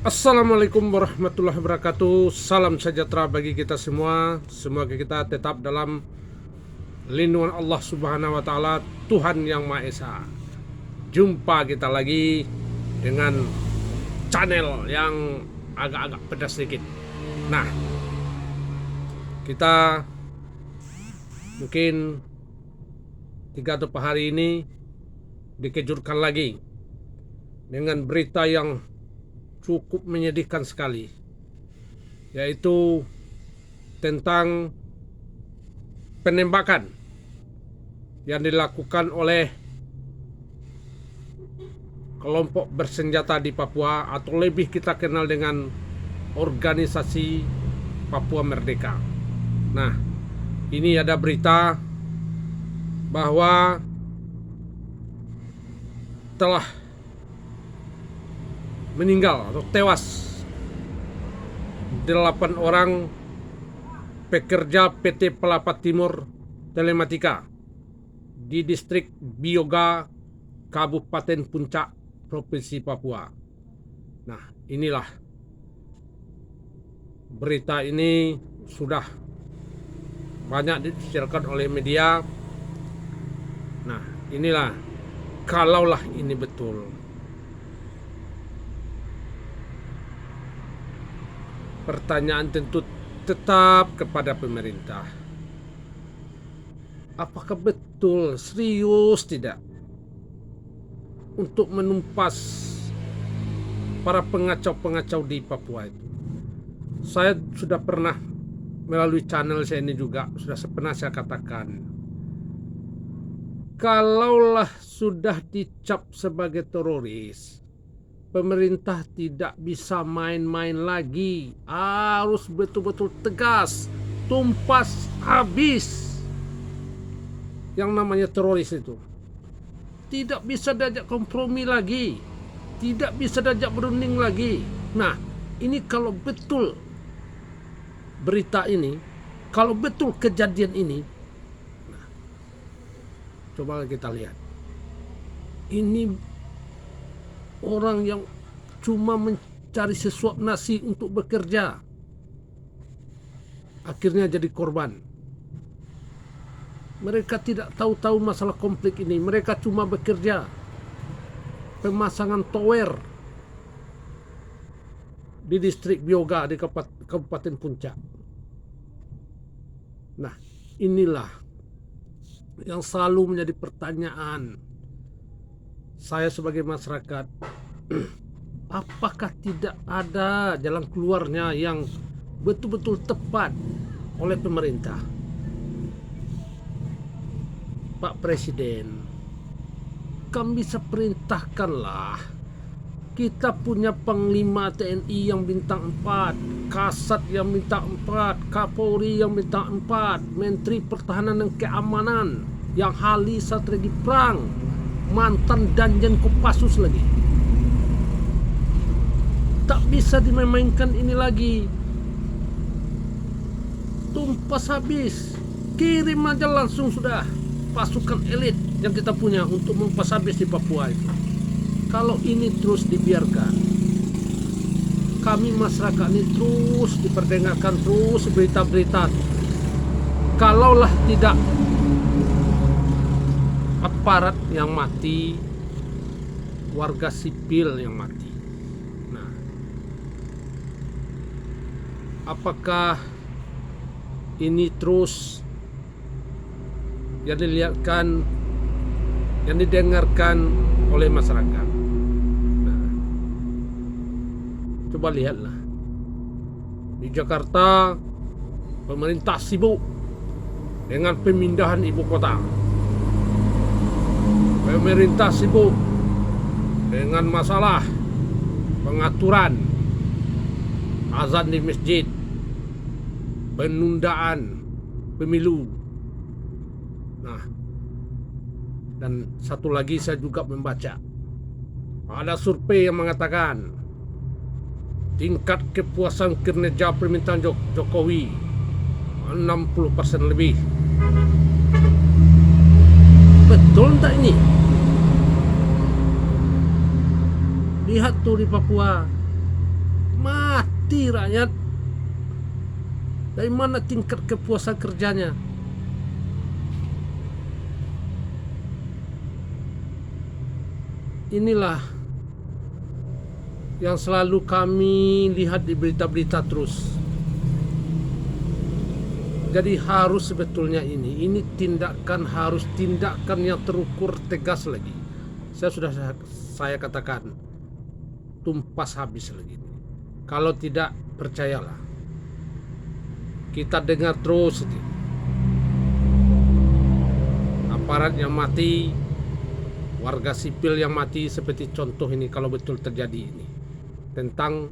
Assalamualaikum warahmatullahi wabarakatuh. Salam sejahtera bagi kita semua. Semoga kita tetap dalam lindungan Allah Subhanahu wa taala, Tuhan yang Maha Esa. Jumpa kita lagi dengan channel yang agak-agak pedas sedikit. Nah, kita mungkin 3 atau 4 hari ini dikejutkan lagi dengan berita yang cukup menyedihkan sekali, yaitu tentang penembakan yang dilakukan oleh kelompok bersenjata di Papua, atau lebih kita kenal dengan organisasi Papua Merdeka. Nah, ini ada berita bahwa telah meninggal atau tewas 8 orang pekerja PT Pelapa Timur Telematika di distrik Bioga, Kabupaten Puncak, Provinsi Papua. Nah, inilah berita ini sudah banyak dibicarakan oleh media. Nah, inilah kalaulah ini betul. Pertanyaan tentu tetap kepada pemerintah. Apakah betul, serius tidak, untuk menumpas para pengacau-pengacau di Papua itu? Saya sudah pernah melalui channel saya ini juga sudah pernah saya katakan, kalaulah sudah dicap sebagai teroris, pemerintah tidak bisa main-main lagi, harus betul-betul tegas, tumpas habis yang namanya teroris itu. Tidak bisa diajak kompromi lagi, tidak bisa diajak berunding lagi. Nah, ini kalau betul berita ini, kalau betul kejadian ini, nah, coba kita lihat. Ini orang yang cuma mencari sesuap nasi untuk bekerja, akhirnya jadi korban. Mereka tidak tahu-tahu masalah konflik ini. Mereka cuma bekerja pemasangan tower di distrik Bioga di Kabupaten Puncak. Nah, inilah yang selalu menjadi pertanyaan saya sebagai masyarakat. Apakah tidak ada jalan keluarnya yang betul-betul tepat oleh pemerintah? Pak Presiden, kami bisa perintahkanlah. Kita punya Panglima TNI yang bintang 4, Kasat yang bintang 4, Kapolri yang bintang 4, Menteri Pertahanan dan Keamanan yang ahli strategi perang, mantan Danjen Kopassus lagi. Tak bisa dimainkan ini lagi. Tumpas habis. Kirim aja langsung sudah pasukan elit yang kita punya untuk mempas habis di Papua itu. Kalau ini terus dibiarkan, kami masyarakat ini terus diperdengarkan terus berita-berita. Kalaulah tidak aparat yang mati, warga sipil yang mati. Nah, apakah ini terus yang dilihatkan, yang didengarkan oleh masyarakat? Nah, coba lihatlah di Jakarta, pemerintah sibuk dengan pemindahan ibu kota. Pemerintah sibuk dengan masalah pengaturan azan di masjid, penundaan pemilu. Nah, dan satu lagi saya juga membaca, ada survei yang mengatakan tingkat kepuasan kinerja pemerintahan Jokowi 60% lebih. Betul tak ini? Lihat tuh di Papua, mati rakyat. Dari mana tingkat kepuasan kerjanya? Inilah yang selalu kami lihat di berita-berita terus. Jadi harus sebetulnya ini harus tindakan yang terukur, tegas lagi. Saya katakan tumpas habis lagi. Kalau tidak, percayalah, kita dengar terus ini. Aparat yang mati, warga sipil yang mati, seperti contoh ini kalau betul terjadi ini. Tentang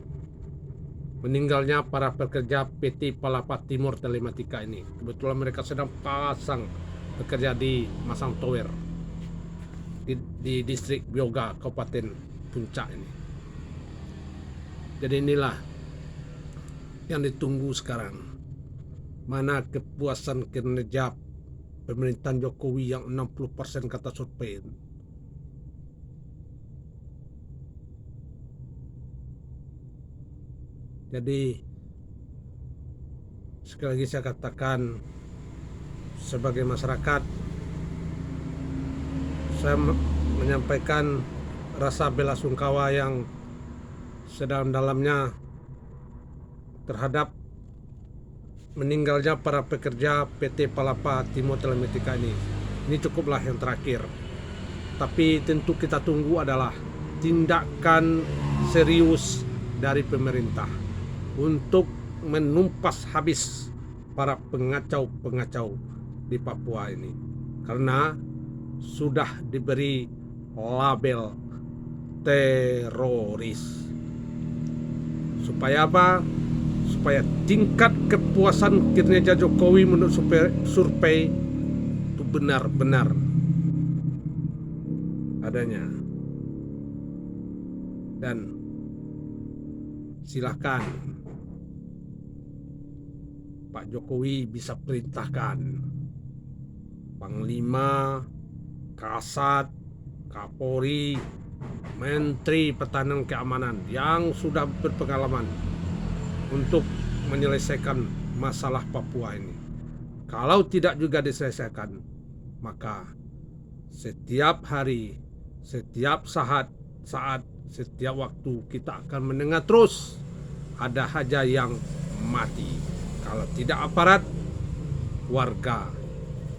meninggalnya para pekerja PT Palapa Timur Telematika ini. Kebetulan mereka sedang pasang bekerja di Masang Tower di distrik Bioga, Kabupaten Puncak ini. Jadi inilah yang ditunggu sekarang. Mana kepuasan kinerja pemerintahan Jokowi yang 60% kata survei. Jadi sekali lagi saya katakan, sebagai masyarakat, saya menyampaikan rasa bela sungkawa yang sedalam-dalamnya terhadap meninggalnya para pekerja PT Palapa Timur Telematika ini. Ini cukuplah yang terakhir. Tapi tentu kita tunggu adalah tindakan serius dari pemerintah untuk menumpas habis para pengacau-pengacau di Papua ini, karena sudah diberi label teroris. Supaya apa? Supaya tingkat kepuasan kinerja Jokowi menurut survei itu benar-benar adanya. Dan silakan Pak Jokowi bisa perintahkan Panglima, Kasat, Kapolri, Menteri Pertahanan Keamanan yang sudah berpengalaman untuk menyelesaikan masalah Papua ini. Kalau tidak juga diselesaikan, maka setiap hari, setiap saat, setiap waktu kita akan mendengar terus ada saja yang mati. Kalau tidak aparat, warga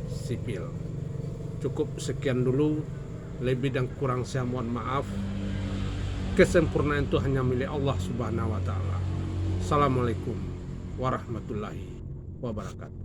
sipil. Cukup sekian dulu. Lebih dan kurang saya mohon maaf. Kesempurnaan itu hanya milik Allah Subhanahu wa Ta'ala. Assalamualaikum warahmatullahi wabarakatuh.